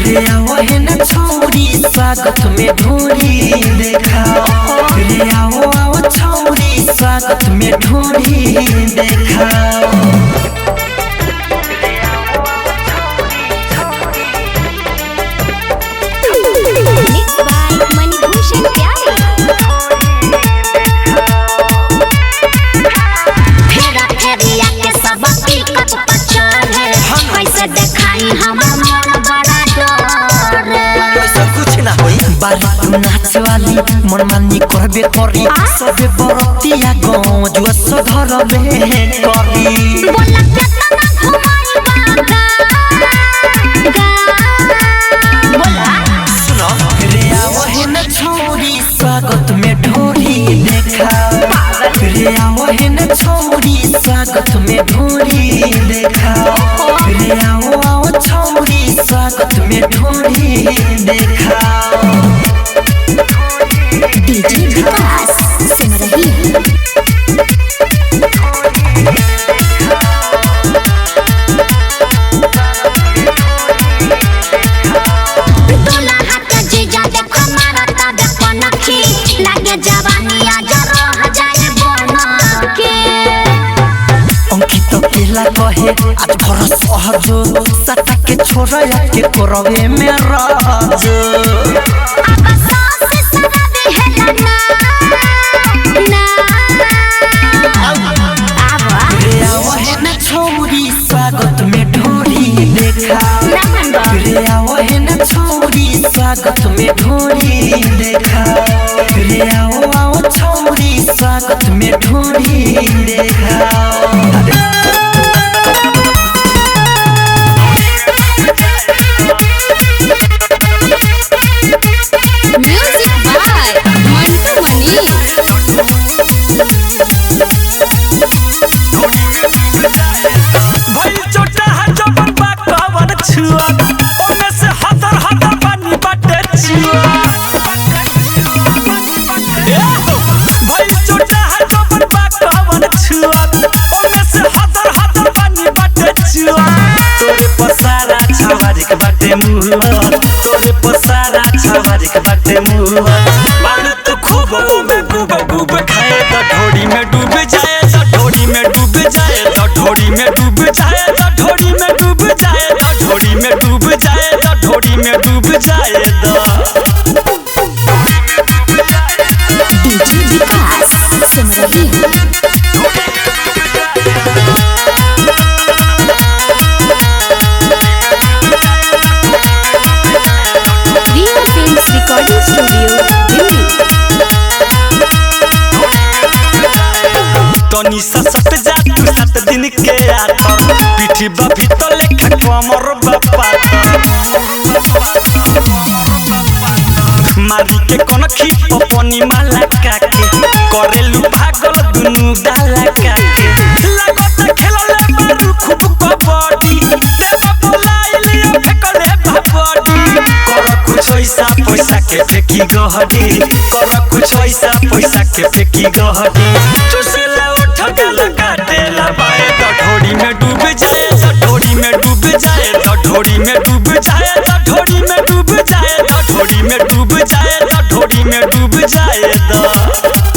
रे आओ है न छोरी स्वागत में ढोरी देखाओ रे आओ आओ छोरी स्वागत में ढोरी देखाओ। नाच वाली मन मानी करबे करी सबे बरतिया गाँव जुआ सधर बे करी बोला सुनो रे आओ है न छोरी स्वागत में ढोरी देखाओ रे आओ है न छोरी स्वागत में ढोरी देखाओ रे आओ आओ छोरी स्वागत में ढोरी देखाओ। डीजे विकास सिमरही कहे आज घर सहज सटा के छोरा के करवे में राज छोरी स्वागत में ढोरी देखाओ रे आओ है न छोरी स्वागत में ढोरी देखाओ रे आओ आओ छोरी स्वागत में ढोरी देखाओ। तोरे पसारा छावारिक बाटे मुआ बालू तो खूब में गुब गुब खाए तो ढोड़ी में डूब जाए तो ढोड़ी में डूब जाए तो ढोड़ी में डूब जाए तो ढोड़ी में डूब जाए तो ढोड़ी में डूब जाए तो ढोड़ी में डूब जाए DJ Vikas Simrahi recording studio Delhi. तनी सट जा तू 7 दिन के आतर पीठी बा भीतर लेखा कमर बापा मारी के कनखी पपनी माला काके करेलु पागल दुनु गाला काके लागत खेलले बारू खूब कबड्डी देव बोलाइली फेकले भबडी कर कुछ पैसा के फेंकी गहडी कर कुछ पैसा के फेंकी गहडी चुसला उठ गल काटेला बाए तो ढोड़ी में डूब जाए तो ढोड़ी में डूब जाए तो ढोड़ी में डूब जाए तो ढोड़ी में डूब जाए तो ढोड़ी में डूब जाए तो ढोड़ी में डूब जाए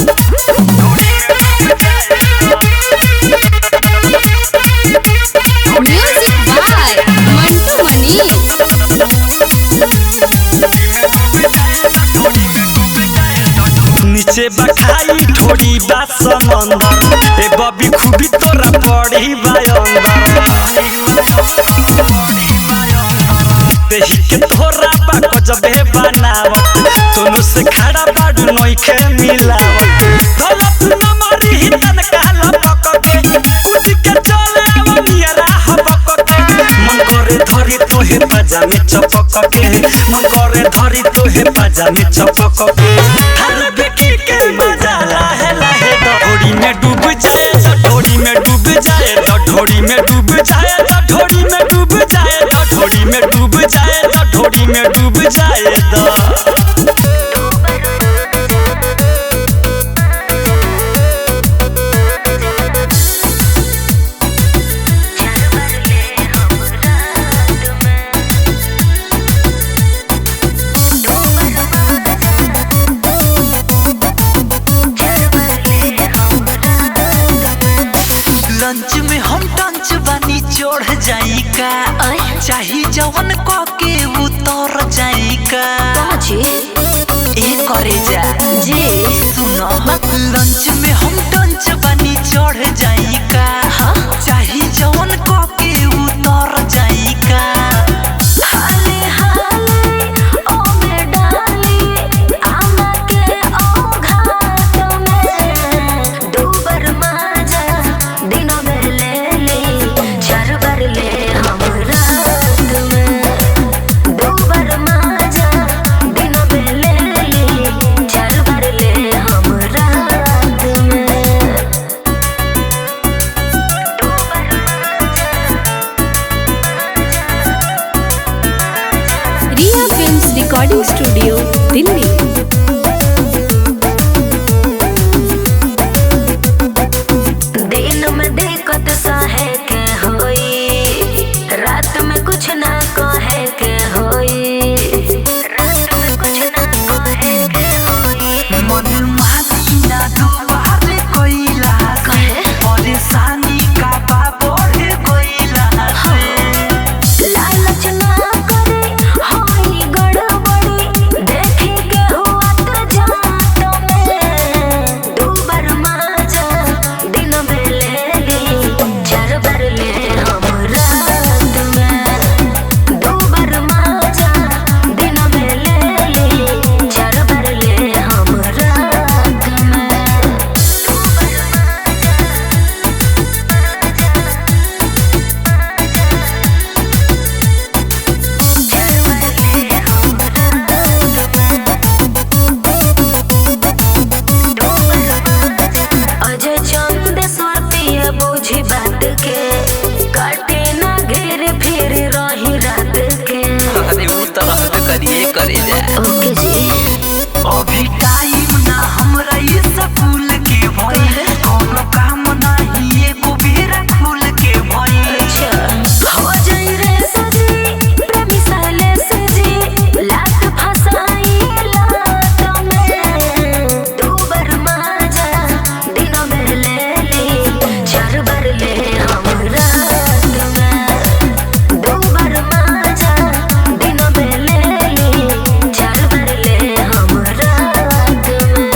म्यूजिक बाय मंटू मनी। नीचे बखाई ठोड़ी बा समंदर ए बबी खूबी तोरा पड़ी देही के तोरा बा गजबे बनावत दोनों से खड़ा बाडू नइखे मिलावत दौलत न मारी हितन कहला पकके कुछ के चले आवनिया हबकके मन करे धरी तोहे पाजा में चपकके मन करे धरी तोहे पाजा में चपकके हर बेकी के मजा लाहे लाहे ढोड़ी में डूब जाए तो ढोड़ी में डूब जाए तो ढोड़ी में डूब जाए तो ढोड़ी में डूब जाए तो ढोड़ी में डूब जाए तो ढोड़ी में डूब जाए जवन क के उतर जाई का काची ए करे जा जी सुनो लंच में हम टंच बनी चढ़ जाई का चाही जवन क के उतर जाई का हाले हाले ओ में डाली आमा के ओ घाट में दूबर माजा दिनों में ले ली चार बार ले हम रात में दूबर माजा दिनों में ले ली चार बार ले हम रात में रिया फिल्म्स रिकॉर्डिंग स्टूडियो दिल्ली। दिन में दिक्कत सहे के होई रात में कुछ ना कहे के होई रात में कुछ ना कहे के होई मन मासीना दुबार कोइला कहे परेशानी का बा बढ़े कोइला लालच ना करे होई गड़बड़ी देखे के हुआ तो जात में दूबर माजा दिन में ले ली चार बार ले हम रात में दूबर माजा दिन में ले ली चार बार ले हम रात में अजय चंद स्वातिया बुझी बात के काटे ना घेर फिर रही रात के अरे वो तरह से करिए करे जा ओके जी अभी टाइम ना हमरा ये स्कूल के भइल कोनो काम नहीं एको बेरा खुल के भइल अच्छा हो जाई रे सजी प्रेमी साले सजी लात फसाई लात में दूबर माजा दिनों में ले ली चार बार ले हम रात में दूबर माजा दिनों में ले ली चार बार ले हम रात में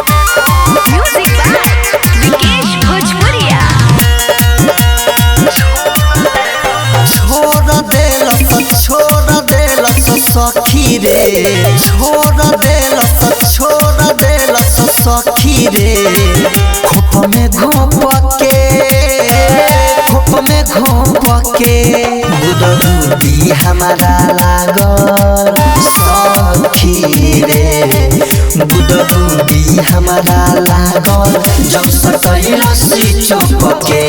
म्यूजिक बाय विकेश भोजपुरिया। छोड़ देलस सखी रे छोड़ देलस सखी रे खोप में घोप के गुदगुदी हमारा लागल सखी रे गुदगुदी हमारा लागल जब सकैलसी चुप के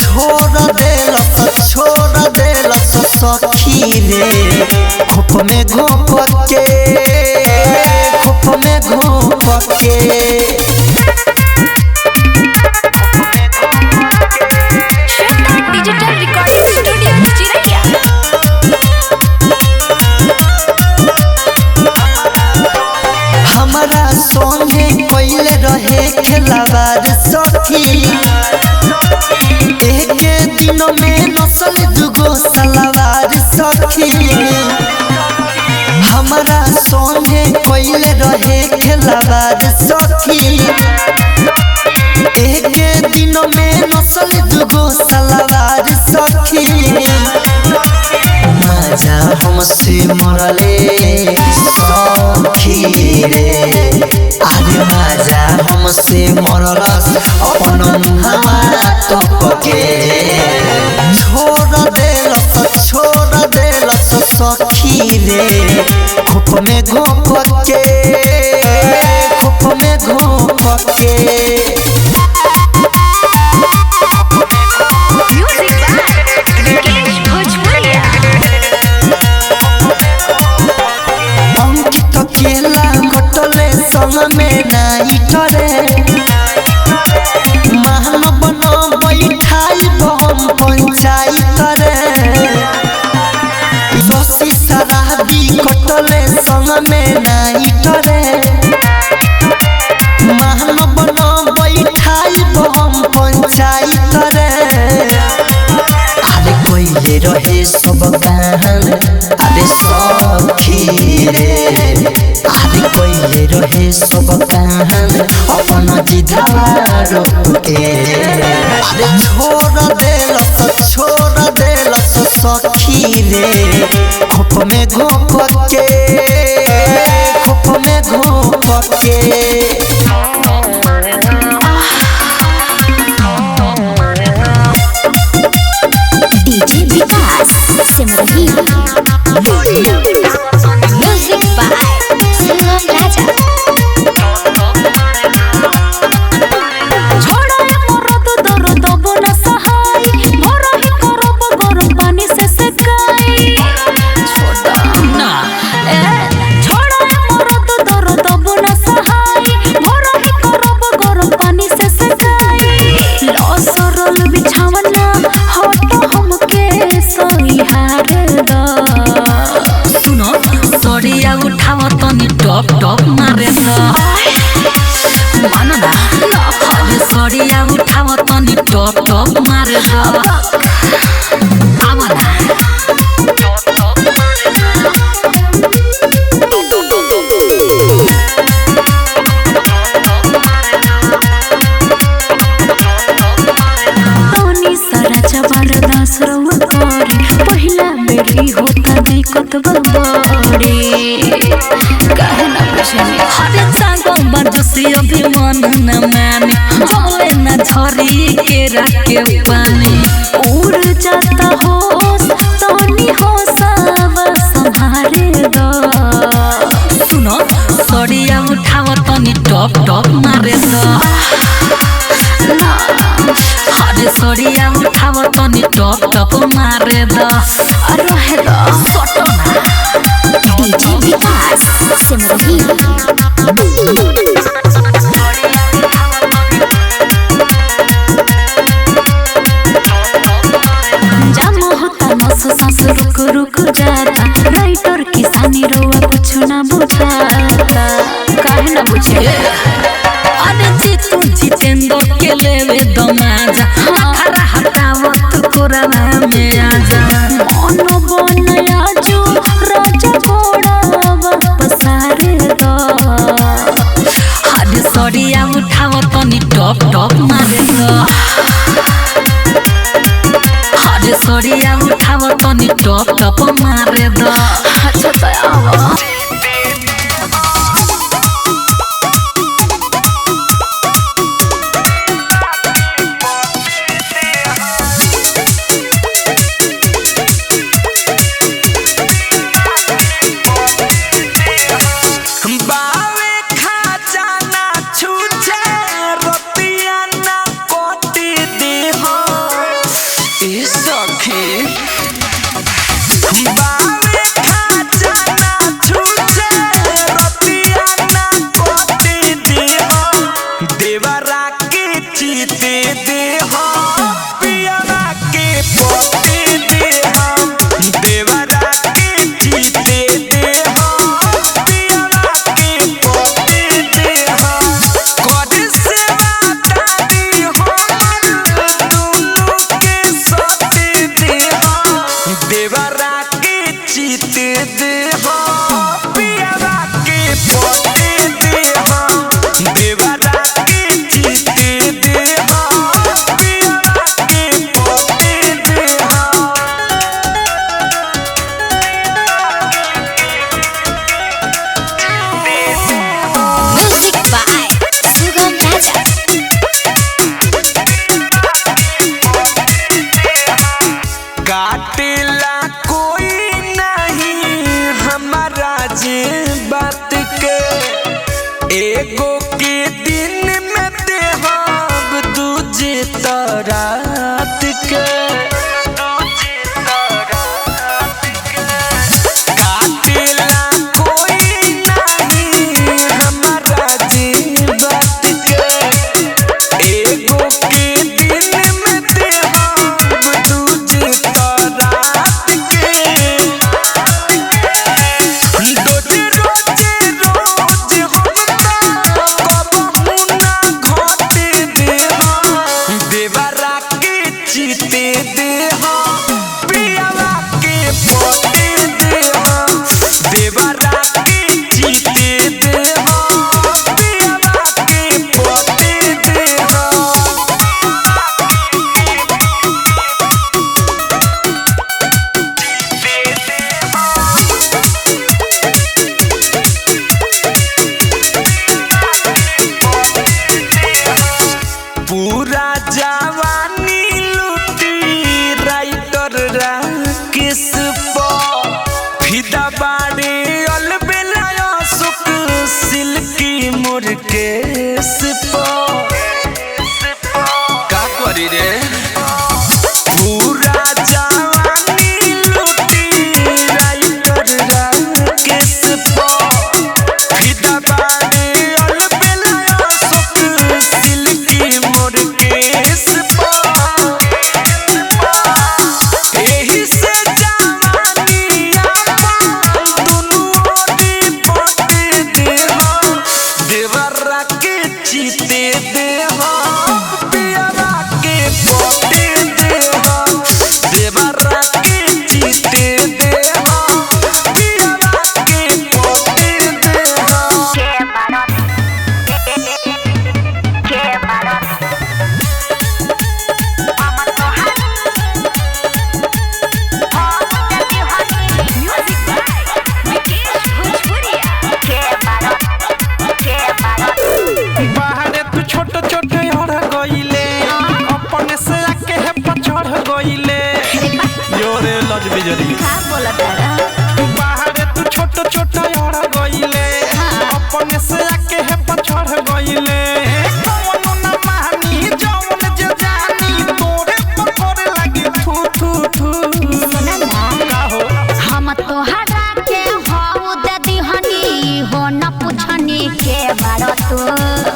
छोड़ देलस सखी रे खोप में घोप के डिजिटल रिकॉर्डिंग स्टूडियो चिरैया। हमारा संगे पहले रहे खेलाबार सखी एक दिन में नसल दुगो सलवार सखी हमारा संगे पहले रहे खेलाबार सखी एक दिन में नसल दुगो सलवार सखी मजा हमसे मरले सखी रे अरे मजा हमसे मरलस अपन मुहावा तोपके छोड़ देलस सखी रे खोप में घोप के म्यूजिक बाय विकेश भोजपुरिया। अंकित केला कटले संग में नाई टरे महानव न बैठाई बम पंचायत रे शशि शराबी कटले संग में नाई टरे महानव न पंचायत रे अरे कोइले रहे सब कान अरे सखी रे अरे कोइले रहे सब कान अपन जिधवा रोक के अरे छोड़ देलस सखी रे खोप में घोप के DJ Vikas Simrahi music by Sugam Raja छोड़ा मरद दर्द बना सहाय मोरा ही करब गरम पानी से सेकाई छोड़ा ना छोड़ा मरद दर्द बना सहाय मोरा ही करब गरम पानी से सेकाई लो सरल बिछावना हट हमके सही हार द सुनो सड़िया उठाव तनी टप टप मारे द मानो ना अरे सड़िया उठाव तनी टप टप मारे द आवा ना तनी सारा चबार दास रउआ करी पहिला बेरी होता दिक्कत बड़ी काहे ना बुझनी हरे सांगो बरदसी अभिमान न माने जमले न झरी के राके पानी उड़ जाता होश तनी होशव संभारे द सुनो सड़िया उठाव तनी टप टप मारे द हरे सड़िया उठाव तनी टप टप मारे द अरे हेलो सटना डीजे विकास सिमरही जाम होता नस सांस रुक रुक जाता राइटर किसानी रोआ कुछ ना बुझाता काहे ना बुझे अरे जीतू जितेंद्र के लेवे दमाजा खरा हटावत कोराना में आजा मन बनया जो राजा घोड़ा वापस आरे द हरे सड़िया उठाव तनी टप टप मारे द हरे सड़िया उठाव तनी टप टप मारे द अच्छा तो आवा देवरा के जीते दे पियरा के पोते दे देवरा के जीते दे पियरा के पोते दे बाहरे तू छोटे छोटे हर गईले अपने से आके है पछड़ गईले योरे लज बिजरी बाहरे तू छोटे छोटे हर गईले अपने से आके है पछड़ गईले कौनो ना मानी जौन जे जानी तोरे पकड़े लगी थू थू थू का हो हम तोहरा के हो दे दिहनी हो न पूछनी के बारो तू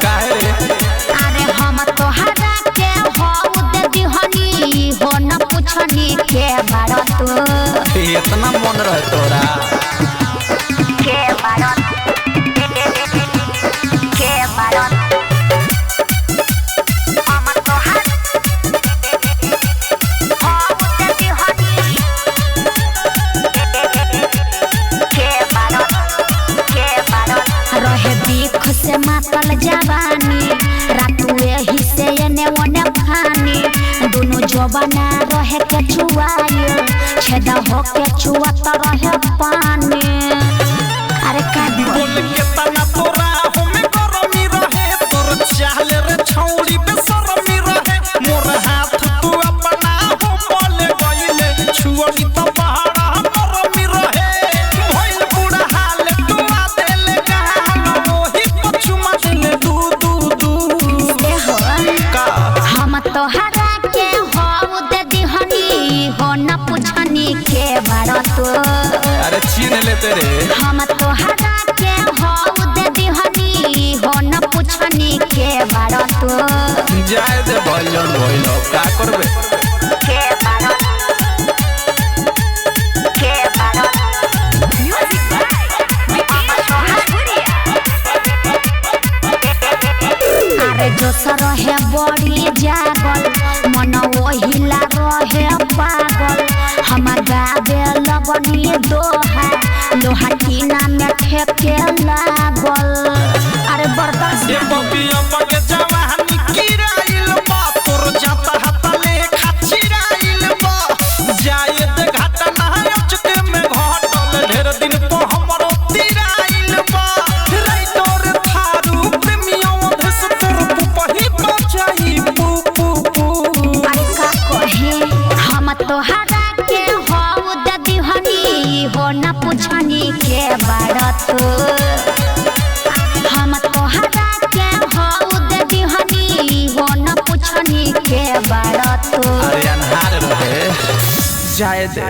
काहे रे अरे हम तोहरा के हो दे दिहनी हो न पूछनी के बारो तू इतना मन रहे तोरा के बारो हम तोहरा हो दे दिहनी रहे बीख से मातल जवानी रातू एही से एने ओने फानी दोनों जवाना रहे के छुआए छेदा हो के छुआत रहे पानी अरे का बोल के तना तोरा हमें गरमी रहे तोर चाहले रे छौड़ी बेशरमी रहे मोर हाथ तू अपना हो बोले गइले छुअनी तो पहाड़ा गरमी रहे भइल बुढ़ा हाल तू आ देले गाल ओही पछुमा देले दू दू दू ए हो का हम तोहरा के हो दे दिहनी हो न पूछनी के बारो तू अरे छीन लेते रे हम तोहरा के हो दे दिहनी हो न पूछनी के बारो तू जाए दे भइलन भइल का करबे के बारो म्यूजिक बाय अरे जो रहे बड़ी जागल मन ओहिला रहे पागल हम गावे लगनी दोहा लोहा टीना में ठेके लागल अरे बर्दाश्त ये बबिया मगे जवानी किराइल बा तोर जाता हतले खचिराइल बा जाए दे घाटा ना अचके में घटल ढेर दिन तो हमरो तिराइल बा रे तोर थारू प्रेमियों धस तोर पुपही बचाई पू पू पू अरे का कहे हम तोहरा के हो दे दिहनी हो न पूछनी के बारत हम तोहरा के हो दे दिहनी हो न पूछनी के बारत अरे अनहार रहे जाए दे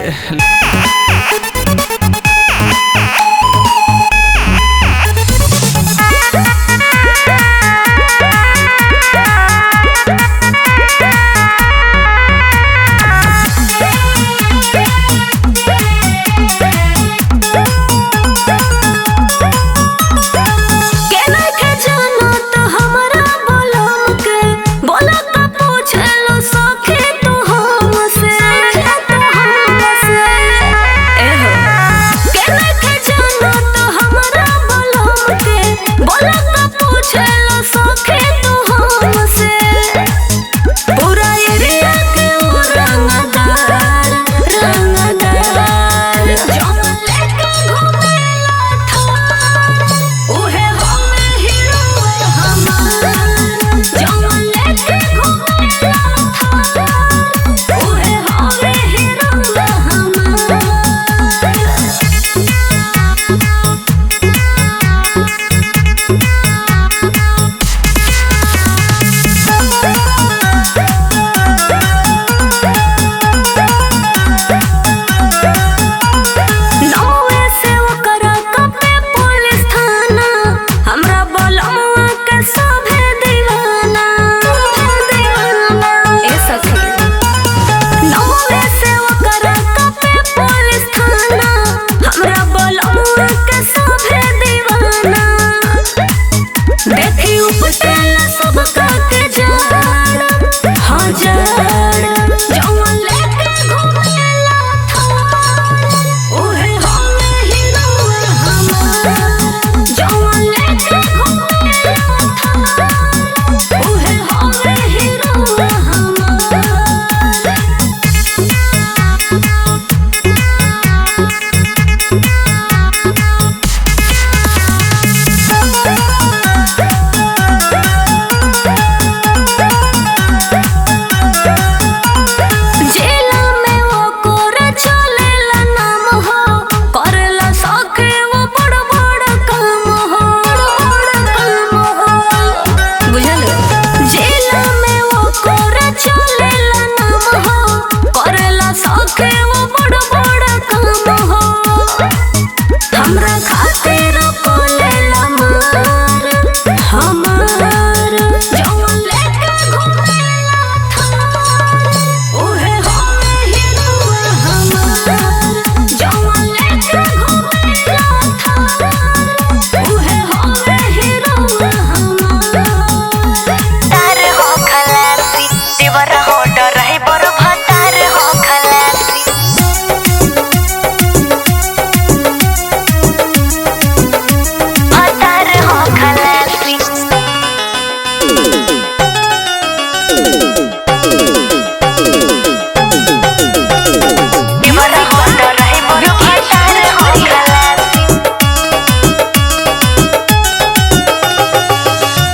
देवरा होंडा रहे बर भतार हो खलासी।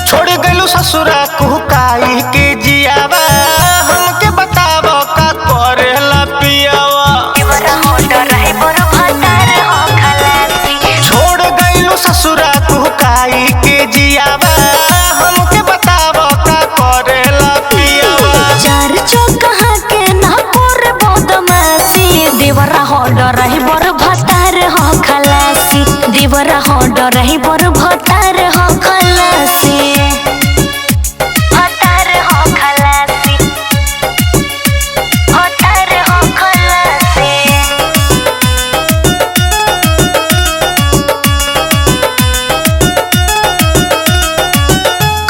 छोड़ गलू ससुरा कुहकाई के जियावा हमके बताव का करेला पियावा। देवरा होंडा रहे बर भतार हो खलासी। छोड़ गलू ससुरा कुहकाई के जियावा हमके बताव का करेला पियावा। चार चौका के ना कोरे बदमाशी। देवरा होंडा रहे बर भतार हो खलासी। देवरा होंडा रहे बर भतार हो खलासी। भतार हो खलासी। भतार हो खलासी।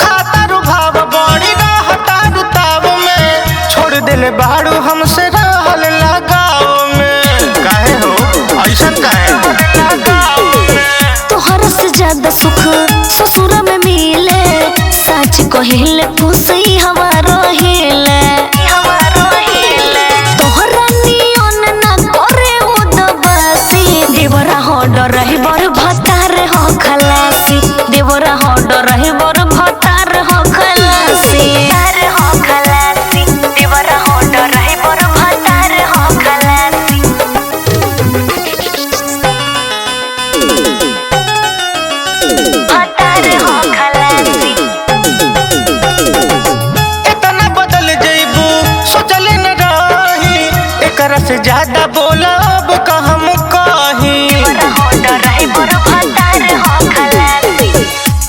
खातारू भाव बड़ी रहतारू ताव में छोड़ दिले बाड़ू हमसे रहल लगाव में। काहे हो ऐसन काहे लगाव में। तोहरा से ज्यादा सुख ससुर में मिले। सच कहिले खुशी हमारो हिले। तोहरा नियन ना करे उदबासी। देवरा होंडा रहे बर भतार हो खलासी। देवरा होंडा रहे बर भतार हो खलासी। हो खलासी। देवरा होंडा रहे बर भतार हो खलासी। भतार हो खलासी। इतना बदल जइबू सोचले न रही। एकरा से ज्यादा बोलब का हम कही। होंडा रहे बर भतार हो खलासी।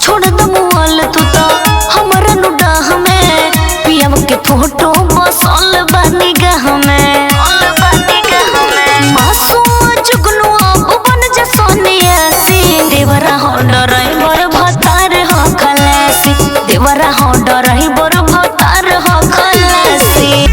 छोड़ द मुआल तू तो हमरा नुडाह में। पियम के फोटो बसल बानी गाह में। मासूम जुगनू अब बन जा सोनियासी। देवरा होंडा रहे बर भतार हो खलासी। देवरा होंडा रहे बर भतार हो खलासी।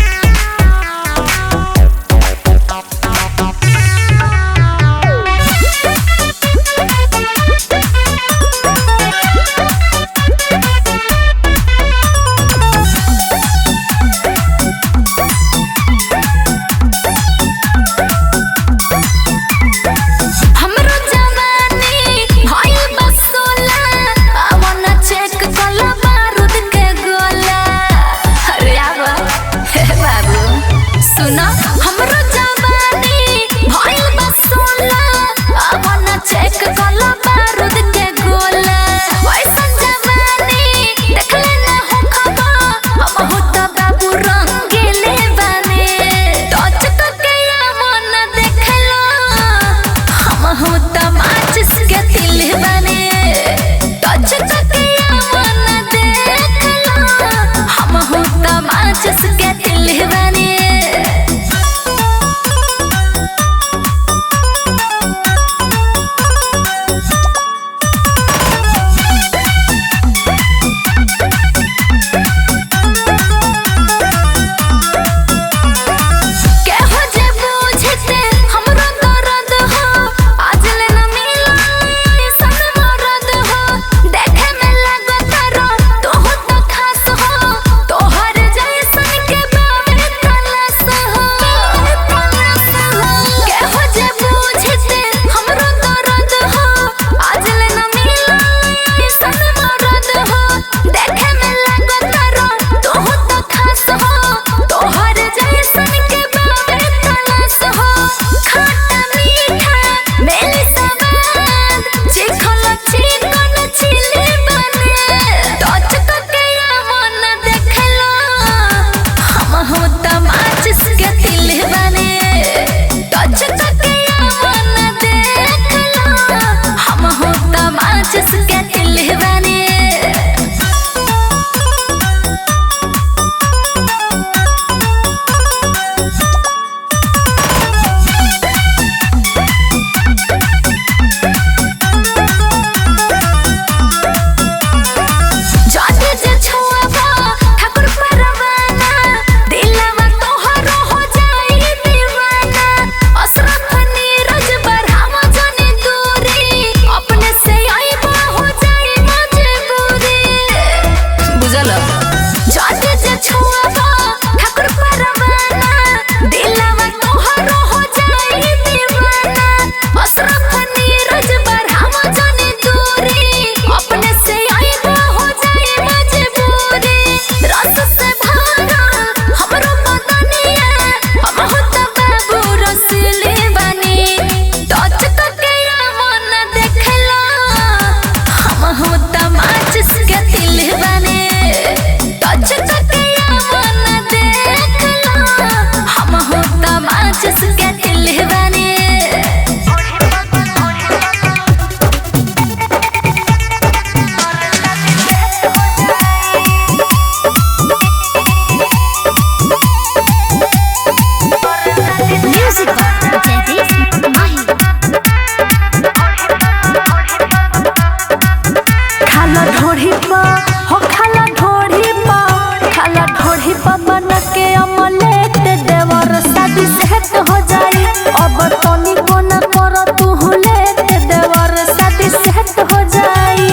बना के अमलेट देवर शादी सेट हो जाई। अब तनी को न कर तू लेट देवर शादी सेट हो जाई।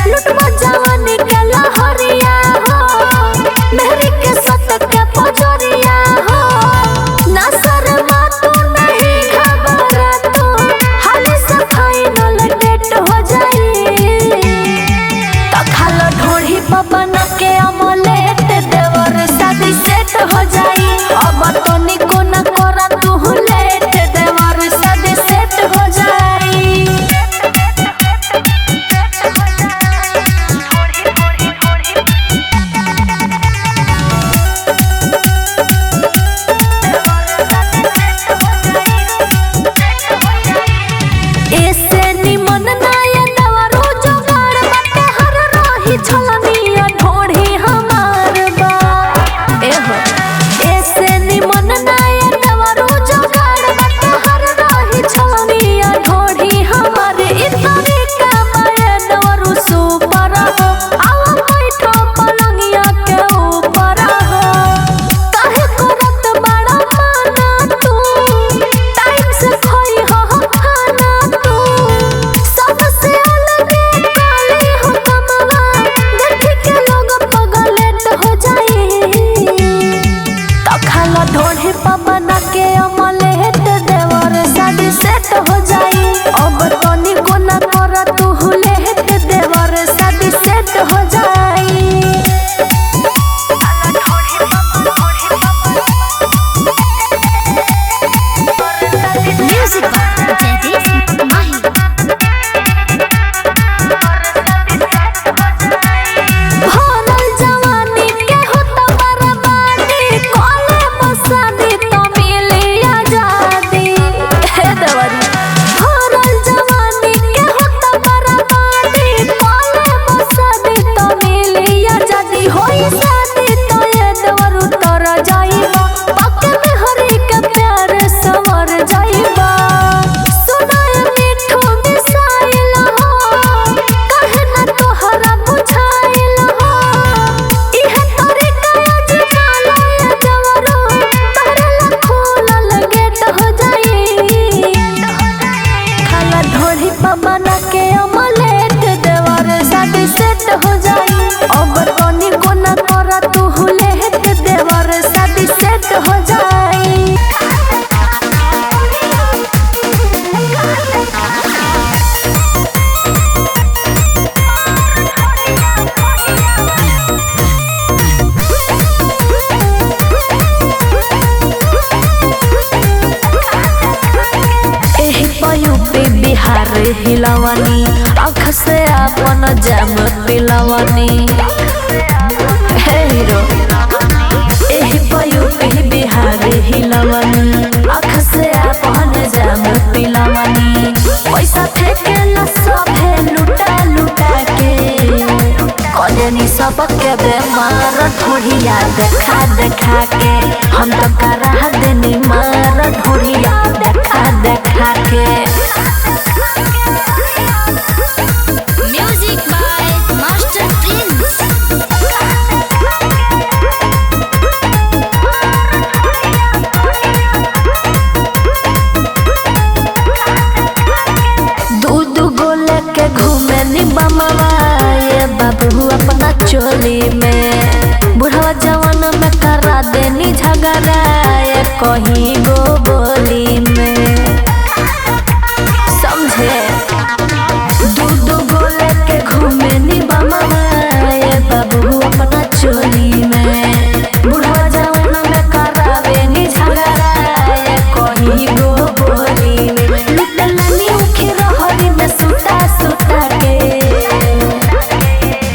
लुटवा जवानी के लहरिया हो मेहरी के सत के पजरिया हो। ना शर्मा तू नहीं घबरा तू हाली से फाइनल डेट हो जाई। तो खालो ढोढ़ी बना के अमलेट देवर शादी सेट हो जाई। अब तनी को न करा तू लेट देवर शादी सेट हो जाई। ऐसे निमन नाया दवरो जोगाड़ बाटे हर रही छलनिया ढोढ़ी हमार बा। एहो ऐसे निमन नाया दवरो जोगाड़ बाटे हर रही छलनिया ढोढ़ी हमार। इतनी कमाए दवरो सुपर हो आवा बैठो पलंगिया के ऊपर हो। काहे करत बड़ा माना तू टाइम से खोई हो खाना तू। सबसे अलग काली हो कमवा देख के लोग पगलेट हो जाए। तो खाला ढोढ़ी बना के अमलेट देवर शादी सेट हो जाई। अब तनी को न कर तू लेट देवर शादी सेट हो जाई। म्यूजिक जयदीप माही। भरल जवानी के होता बर्बादी कोले बसादी तो मिली आजादी। हे देवरी भरल जवानी के होता बर्बादी कोले बसादी तो मिली आजादी। होई शादी तो ये देवर उतर जाइबा पक्के में हरी के प्यार सवर जाइबा। सुनाए मिठू मिसाइल हो कहे न तोहरा बुझाइल हो। इहे तरीका आजमाला ये देवरो तहरे ला खुलल गेट हो जाई। खाला ढोढ़ी बना के अमलेट देवर शादी सेट हो जाई। अब तनी को न करा तू लेट देवर शादी सेट हो जाई। एही यूपी बिहार हिलवानी आँख से अपन जाम पिलवानी। हे हीरो एही यूपी बिहार हिलवानी आँख से अपन जाम पिलवानी। पैसा फेंके ला सभे लुटा लुटा के कजनी सबके बेमार ढोढ़िया देखा देखा के। हम तो करा देनी मार ढोढ़िया देखा देखा के। Music by Master Prince. दूध गोले के घूमे नी बमवा ये बाबू अपना चोली में। बुढ़वा जवान में करा देनी झगड़ा ये कहीं गो बोली में। समझे दूध गोले के घूमे नी बमवा ये बाबू अपना चोली में। बुढ़वा जवान में करा देनी झगड़ा ये कहीं गो बोली में। लुटलानी उखी रहरी में सुता सुता के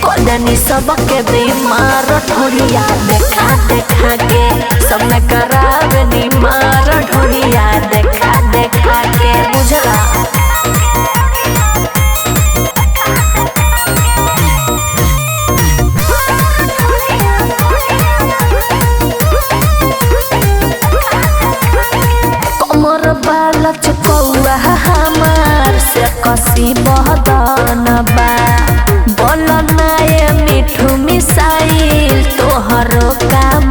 कजनी सबके बीमार ढोढ़िया देखा देखा के। सब में करावे नी मार ढोढ़िया देखा देखा के। बुझला कमर बाला चुकौआ हमार से कसी बहदन बा। बोल ना ये मिठू मिसाइल तोहरो काम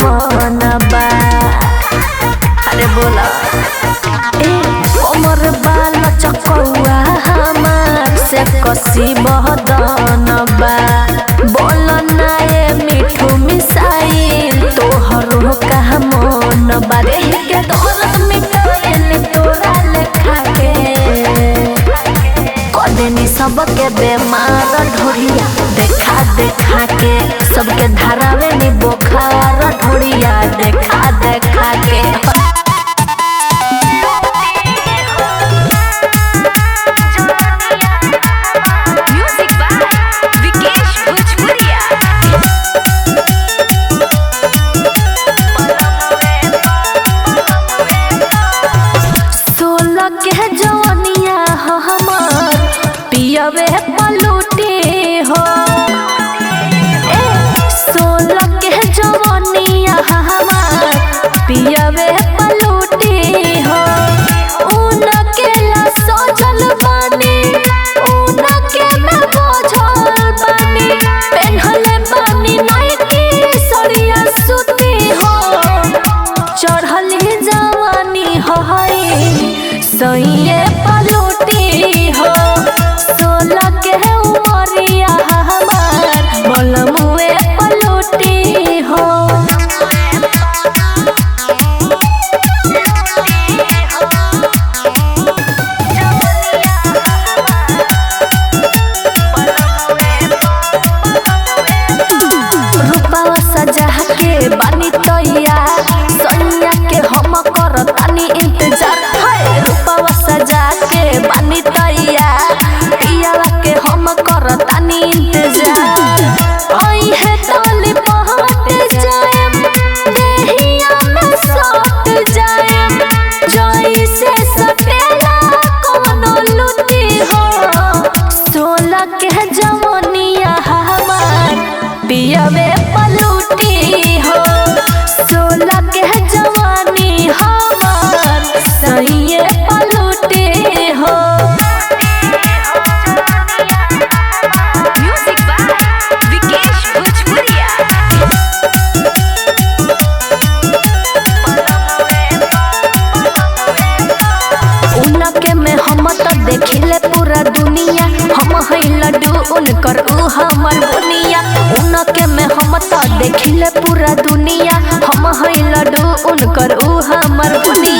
सुती हो चढ़ल जवानी है सैये पलूटी हो 16 के उमरिया हमार बलमुए पलूटी हो रूपावा सजा के बानी तैया सैया के हम करतानी इंतजार है रूपावा सजा के बानी तैया पियावा के हम करतानी इंतजार आई है टोली पहुंच जाएम देहिया में सट जाएम जोई से सटेला कोनो लुटी हो 16 के जवानिया हमार पियावे पलूटी हो 16 के जवानी हमार सैये पलूटी हो म्यूजिक बाय विकेश भोजपुरिया उनके में हम तो देखिले पूरा दुनिया हम है लड्डू उनकर ऊ हमर बुनिया उनके में हम तो देखिले पूरा दुनिया हम है लड्डू उनकर ऊ हमर बुनिया